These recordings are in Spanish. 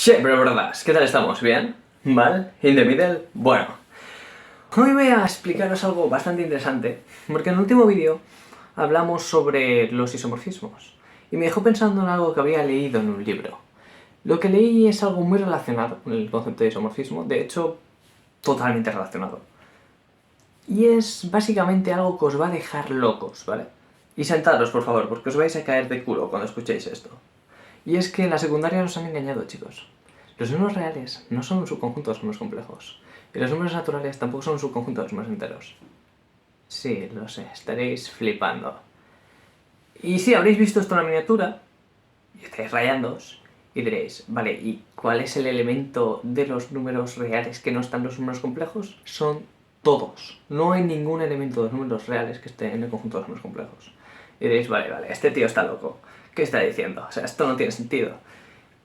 Siempre brothers, ¿qué tal estamos? ¿Bien? ¿Mal? ¿In the middle? Bueno, hoy voy a explicaros algo bastante interesante, porque en el último vídeo hablamos sobre los isomorfismos, y me dejó pensando en algo que había leído en un libro. Lo que leí es algo muy relacionado con el concepto de isomorfismo, de hecho, totalmente relacionado. Y es básicamente algo que os va a dejar locos, ¿vale? Y sentaros, por favor, porque os vais a caer de culo cuando escuchéis esto. Y es que en la secundaria nos han engañado, chicos. Los números reales no son un subconjunto de los números complejos. Y los números naturales tampoco son un subconjunto de los números enteros. Sí, lo sé, estaréis flipando. Y sí, habréis visto esto en la miniatura, y estáis rayándoos, y diréis, vale, ¿y cuál es el elemento de los números reales que no están en los números complejos? Son todos. No hay ningún elemento de los números reales que esté en el conjunto de los números complejos. Y diréis, vale, este tío está loco. ¿Qué está diciendo? O sea, esto no tiene sentido.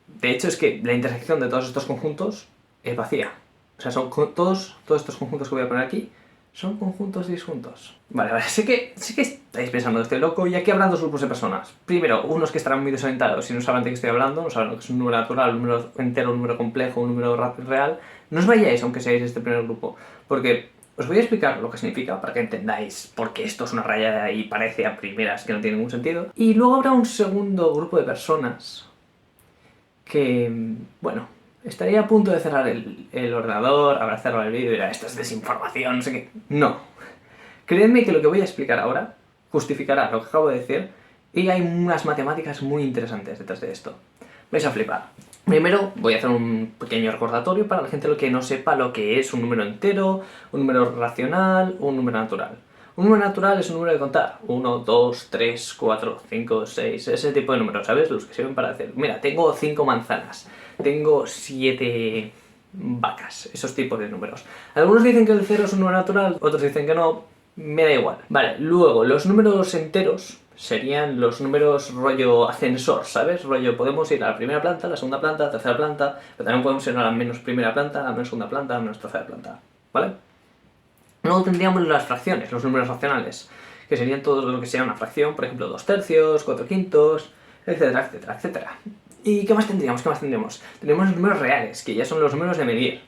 De hecho, es que la intersección de todos estos conjuntos es vacía. O sea, son todos estos conjuntos que voy a poner aquí son conjuntos disjuntos. Vale, sé que estáis pensando, estoy loco, y aquí habrán dos grupos de personas. Primero, unos que estarán muy desorientados y no saben de qué estoy hablando, no saben lo que es un número natural, un número entero, un número complejo, un número real. No os vayáis aunque seáis este primer grupo, porque os voy a explicar lo que significa para que entendáis por qué esto es una rayada y parece a primeras que no tiene ningún sentido. Y luego habrá un segundo grupo de personas que, bueno, estaría a punto de cerrar el ordenador, habrá cerrado el vídeo y dirá, esto es desinformación, no sé qué. No. Creedme que lo que voy a explicar ahora justificará lo que acabo de decir, y hay unas matemáticas muy interesantes detrás de esto. Vais a flipar. Primero voy a hacer un pequeño recordatorio para la gente que no sepa lo que es un número entero, un número racional o un número natural. Un número natural es un número de contar. 1, 2, 3, 4, 5, 6, ese tipo de números, ¿sabes? Los que sirven para decir, mira, tengo 5 manzanas, tengo 7 vacas, esos tipos de números. Algunos dicen que el 0 es un número natural, otros dicen que no, me da igual. Vale, luego, los números enteros serían los números rollo ascensor, ¿sabes? Rollo, podemos ir a la primera planta, a la segunda planta, a la tercera planta, pero también podemos ir a la menos primera planta, a la menos segunda planta, a la menos tercera planta, ¿vale? Luego tendríamos las fracciones, los números racionales, que serían todo lo que sea una fracción, por ejemplo, 2 tercios, 4 quintos, etcétera, etcétera, etcétera. ¿Y qué más tendríamos? Tenemos los números reales, que ya son los números de medir,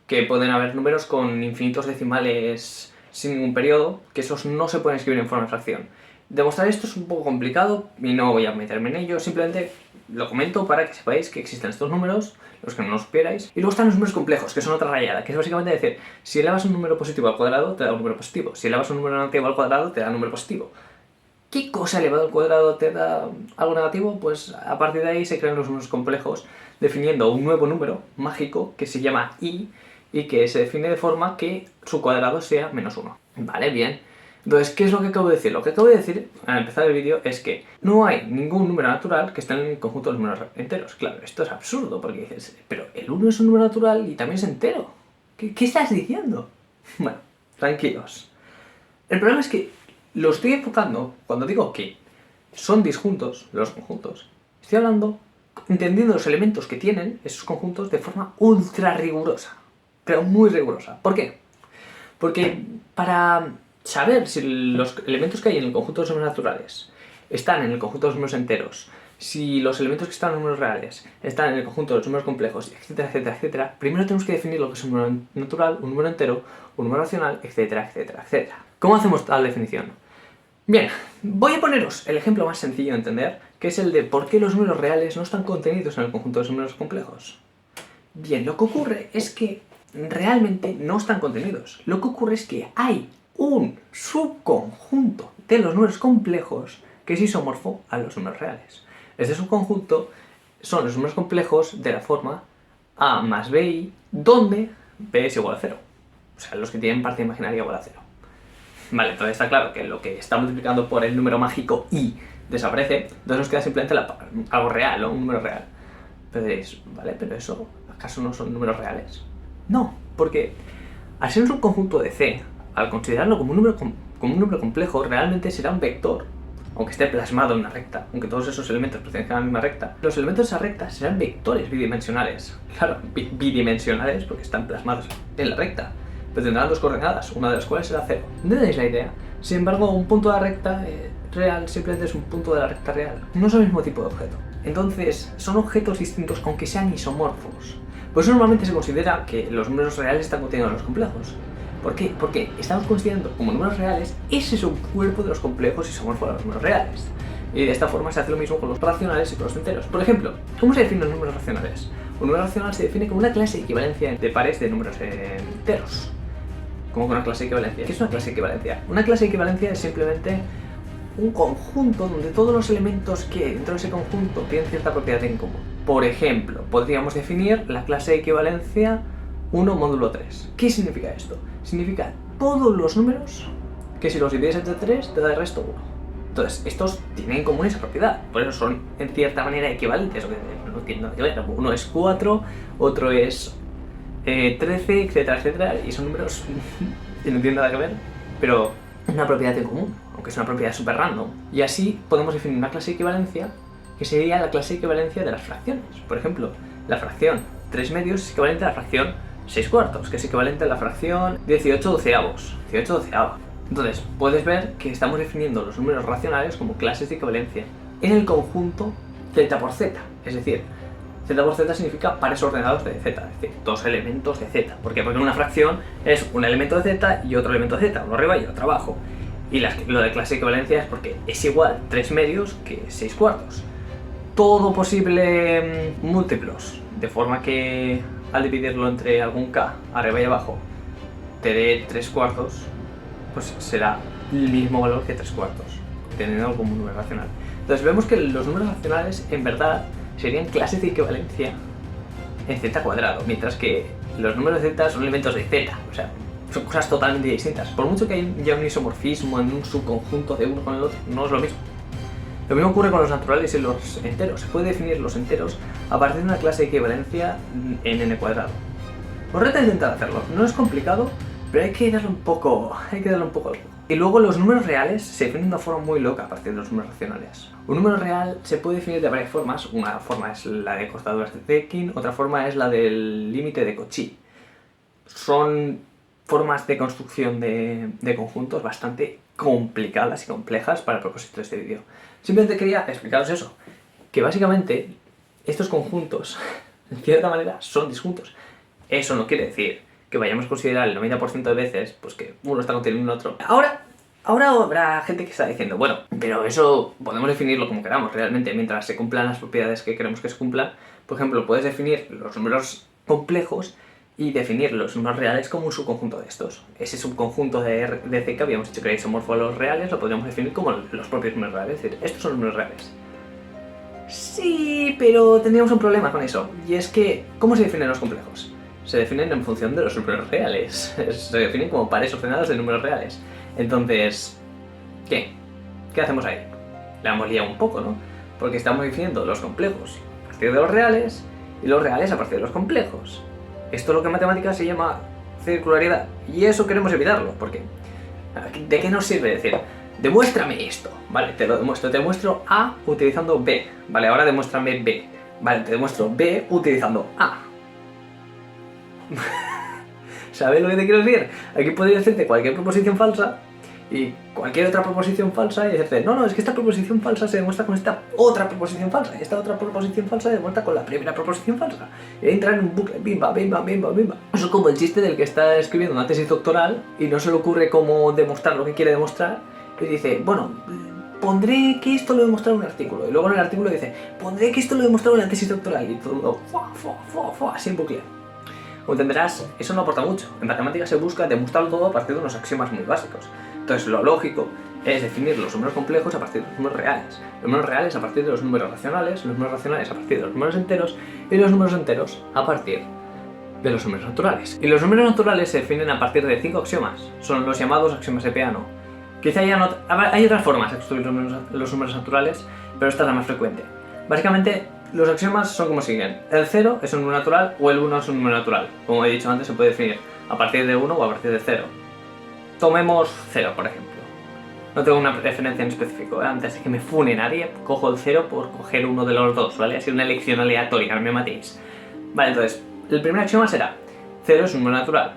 que pueden haber números con infinitos decimales sin ningún periodo, que esos no se pueden escribir en forma de fracción. Demostrar esto es un poco complicado y no voy a meterme en ello, simplemente lo comento para que sepáis que existen estos números, los que no lo supierais. Y luego están los números complejos, que son otra rayada, que es básicamente decir, si elevas un número positivo al cuadrado, te da un número positivo. Si elevas un número negativo al cuadrado, te da un número positivo. ¿Qué cosa elevado al cuadrado te da algo negativo? Pues a partir de ahí se crean los números complejos, definiendo un nuevo número mágico que se llama i, y que se define de forma que su cuadrado sea menos 1. Vale, bien. Entonces, ¿qué es lo que acabo de decir? Lo que acabo de decir al empezar el vídeo es que no hay ningún número natural que esté en el conjunto de los números enteros. Claro, esto es absurdo, porque dices, pero el 1 es un número natural y también es entero. ¿Qué estás diciendo? Bueno, tranquilos. El problema es que lo estoy enfocando, cuando digo que son disjuntos, los conjuntos, estoy hablando, entendiendo los elementos que tienen esos conjuntos de forma ultra rigurosa, pero muy rigurosa. ¿Por qué? Porque para saber si los elementos que hay en el conjunto de los números naturales están en el conjunto de los números enteros, si los elementos que están en los números reales están en el conjunto de los números complejos, etcétera, etcétera, etcétera, primero tenemos que definir lo que es un número natural, un número entero, un número racional, etcétera, etcétera, etcétera. ¿Cómo hacemos tal definición? Bien, voy a poneros el ejemplo más sencillo de entender, que es el de por qué los números reales no están contenidos en el conjunto de los números complejos. Bien, lo que ocurre es que realmente no están contenidos. Lo que ocurre es que hay un subconjunto de los números complejos que es isomorfo a los números reales. Este subconjunto son los números complejos de la forma a más bi, donde b es igual a 0. O sea, los que tienen parte imaginaria igual a 0. Vale, entonces está claro que lo que está multiplicando por el número mágico i desaparece, entonces nos queda simplemente algo real, ¿no? Un número real. Pero diréis, vale, pero eso, ¿acaso no son números reales? No, porque al ser un subconjunto de C, al considerarlo como un número complejo, realmente será un vector, aunque esté plasmado en una recta, aunque todos esos elementos pertenezcan a la misma recta. Los elementos de esa recta serán vectores bidimensionales. Claro, bidimensionales porque están plasmados en la recta, pero tendrán dos coordenadas, una de las cuales será 0. ¿Entendéis la idea? Sin embargo, un punto de la recta real simplemente es un punto de la recta real. No es el mismo tipo de objeto. Entonces, son objetos distintos aunque sean isomorfos. Por eso normalmente se considera que los números reales están contenidos en los complejos. ¿Por qué? Porque estamos considerando como números reales ese subcuerpo de los complejos isomorfos a los números reales. Y de esta forma se hace lo mismo con los racionales y con los enteros. Por ejemplo, ¿cómo se definen los números racionales? Un número racional se define como una clase de equivalencia de pares de números enteros. ¿Cómo que una clase de equivalencia? ¿Qué es una clase de equivalencia? Una clase de equivalencia es simplemente un conjunto donde todos los elementos que dentro de ese conjunto tienen cierta propiedad en común. Por ejemplo, podríamos definir la clase de equivalencia 1 módulo 3. ¿Qué significa esto? Significa todos los números que si los divides entre 3 te da el resto 1. Entonces, estos tienen en común esa propiedad, por eso son en cierta manera equivalentes, no tienen nada que ver. Uno es 4, otro es 13, etcétera, etcétera, y son números que no tienen nada que ver, pero una propiedad en común, aunque es una propiedad súper random. Y así podemos definir una clase de equivalencia que sería la clase de equivalencia de las fracciones. Por ejemplo, la fracción 3 medios es equivalente a la fracción 6 cuartos, que es equivalente a la fracción 18 doceavos. 18 doceavos. Entonces, puedes ver que estamos definiendo los números racionales como clases de equivalencia en el conjunto z por z. Es decir, z por z significa pares ordenados de z, es decir, dos elementos de z. ¿Por qué? Porque una fracción es un elemento de z y otro elemento de z, uno arriba y otro abajo. Y lo de clase de equivalencia es porque es igual 3 medios que 6 cuartos. Todo posible múltiplos, de forma que al dividirlo entre algún k, arriba y abajo, te dé 3 cuartos, pues será el mismo valor que 3 cuartos, teniendo como un número racional. Entonces vemos que los números racionales en verdad serían clases de equivalencia en z cuadrado, mientras que los números de z son elementos de z, o sea, son cosas totalmente distintas. Por mucho que haya un isomorfismo en un subconjunto de uno con el otro, no es lo mismo. Lo mismo ocurre con los naturales y los enteros. Se puede definir los enteros a partir de una clase de equivalencia en n cuadrado. Os reto a intentar hacerlo, no es complicado, pero hay que darle un poco al... Y luego los números reales se definen de una forma muy loca a partir de los números racionales. Un número real se puede definir de varias formas. Una forma es la de cortaduras de Zedkin, otra forma es la del límite de Cauchy. Son formas de construcción de conjuntos bastante complicadas y complejas para el propósito de este vídeo. Simplemente quería explicaros eso, que básicamente estos conjuntos, en cierta manera, son disjuntos. Eso no quiere decir que vayamos a considerar el 90% de veces pues que uno está conteniendo en otro. Ahora habrá gente que está diciendo, bueno, pero eso podemos definirlo como queramos realmente, mientras se cumplan las propiedades que queremos que se cumplan. Por ejemplo, puedes definir los números complejos y definir los números reales como un subconjunto de estos. Ese subconjunto de C que habíamos dicho que era isomorfo a los reales, lo podríamos definir como los propios números reales, es decir, estos son los números reales. Sí, pero tendríamos un problema con eso, y es que, ¿cómo se definen los complejos? Se definen en función de los números reales, se definen como pares ordenados de números reales. Entonces, ¿qué hacemos ahí? La hemos liado un poco, ¿no? Porque estamos definiendo los complejos a partir de los reales y los reales a partir de los complejos. Esto es lo que en matemáticas se llama circularidad, y eso queremos evitarlo, porque ¿de qué nos sirve decir? Demuéstrame esto, vale, te lo demuestro, te demuestro A utilizando B, vale, ahora demuéstrame B, vale, te demuestro B utilizando A. ¿Sabes lo que te quiero decir? Aquí podría decirte cualquier proposición falsa y cualquier otra proposición falsa y decirte, no, es que esta proposición falsa se demuestra con esta otra proposición falsa y esta otra proposición falsa se demuestra con la primera proposición falsa. Y entrar en un bucle, bimba, bimba, bimba, bimba. Eso es como el chiste del que está escribiendo una tesis doctoral y no se le ocurre cómo demostrar lo que quiere demostrar y dice, bueno, pondré que esto lo he demostrado en un artículo. Y luego en el artículo dice, pondré que esto lo he demostrado en la tesis doctoral. Y todo el mundo, así en bucle. Como entenderás, eso no aporta mucho. En matemáticas se busca demostrarlo todo a partir de unos axiomas muy básicos. Entonces lo lógico es definir los números complejos a partir de los números reales. Los números reales a partir de los números racionales, los números racionales a partir de los números enteros y los números enteros a partir de los números naturales. Y los números naturales se definen a partir de 5 axiomas. Son los llamados axiomas de Peano. Quizá hay otras formas de construir los números naturales, pero esta es la más frecuente. Básicamente, los axiomas son como siguen. El 0 es un número natural o el 1 es un número natural. Como he dicho antes, se puede definir a partir de 1 o a partir de 0. Tomemos 0, por ejemplo. No tengo una referencia en específico, ¿eh? Antes de que me fune nadie, cojo el 0 por coger uno de los dos, ¿vale? Ha sido una elección aleatoria, no me matéis. Vale, entonces, el primer axioma será 0 es un número natural.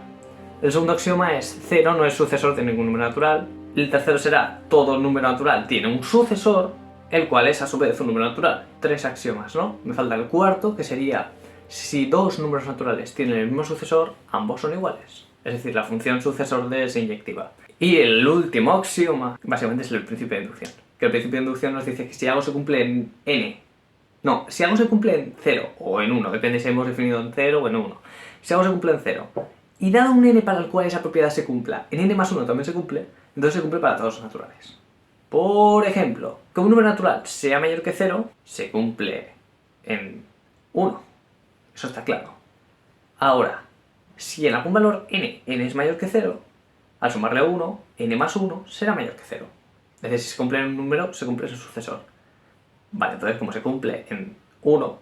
El segundo axioma es 0 no es sucesor de ningún número natural. El tercero será todo número natural tiene un sucesor. el cual es a su vez un número natural. 3 axiomas, ¿no? Me falta el cuarto, que sería si dos números naturales tienen el mismo sucesor, ambos son iguales. Es decir, la función sucesor de es inyectiva. Y el último axioma, básicamente, es el principio de inducción. Que el principio de inducción nos dice que si algo se cumple en n, no, si algo se cumple en 0 o en 1, depende si hemos definido en 0 o en 1. Si algo se cumple en 0, y dado un n para el cual esa propiedad se cumpla, en n más 1 también se cumple, entonces se cumple para todos los naturales. Por ejemplo, que un número natural sea mayor que 0, se cumple en 1. Eso está claro. Ahora, si en algún valor n es mayor que 0, al sumarle a 1, n más 1 será mayor que 0. Es decir, si se cumple en un número, se cumple en su sucesor. Vale, entonces como se cumple en 1,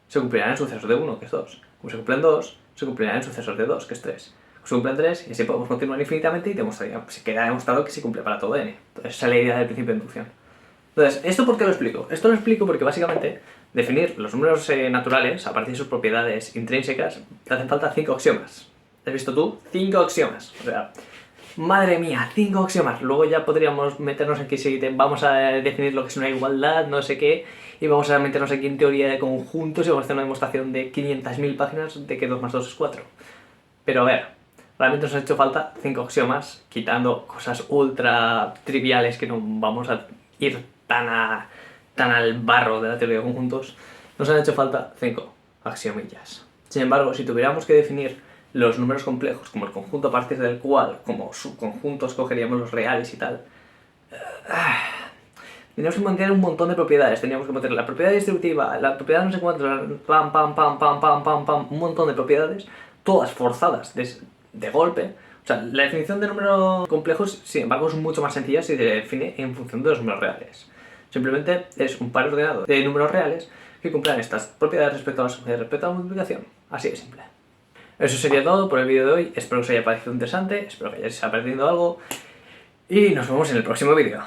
se cumplirá en el sucesor de 1, que es 2. Como se cumple en 2, se cumplirá en el sucesor de 2, que es 3. Se cumple en 3 y así podemos continuar infinitamente y se queda demostrado que se cumple para todo n. Entonces esa es la idea del principio de inducción. Entonces, ¿esto por qué lo explico? Esto lo explico porque básicamente definir los números naturales a partir de sus propiedades intrínsecas te hacen falta 5 axiomas. ¿Has visto tú? 5 axiomas. O sea, madre mía, 5 axiomas. Luego ya podríamos meternos en que si vamos a definir lo que es una igualdad, no sé qué, y vamos a meternos aquí en teoría de conjuntos y vamos a hacer una demostración de 500.000 páginas de que 2 más 2 es 4. Pero a ver, realmente nos ha hecho falta 5 axiomas, quitando cosas ultra triviales que no vamos a ir tan al barro de la teoría de conjuntos. Nos han hecho falta 5 axiomillas. Sin embargo, si tuviéramos que definir los números complejos como el conjunto a partir del cual, como subconjuntos, cogeríamos los reales y tal, teníamos que mantener un montón de propiedades. Teníamos que mantener la propiedad distributiva, la propiedad no sé cuánto, un montón de propiedades, todas forzadas de golpe. O sea, la definición de números complejos, sin embargo, es mucho más sencilla si se define en función de los números reales. Simplemente es un par ordenado de números reales que cumplan estas propiedades respecto a la multiplicación. Así de simple. Eso sería todo por el vídeo de hoy. Espero que os haya parecido interesante, espero que hayáis aprendido algo y nos vemos en el próximo vídeo.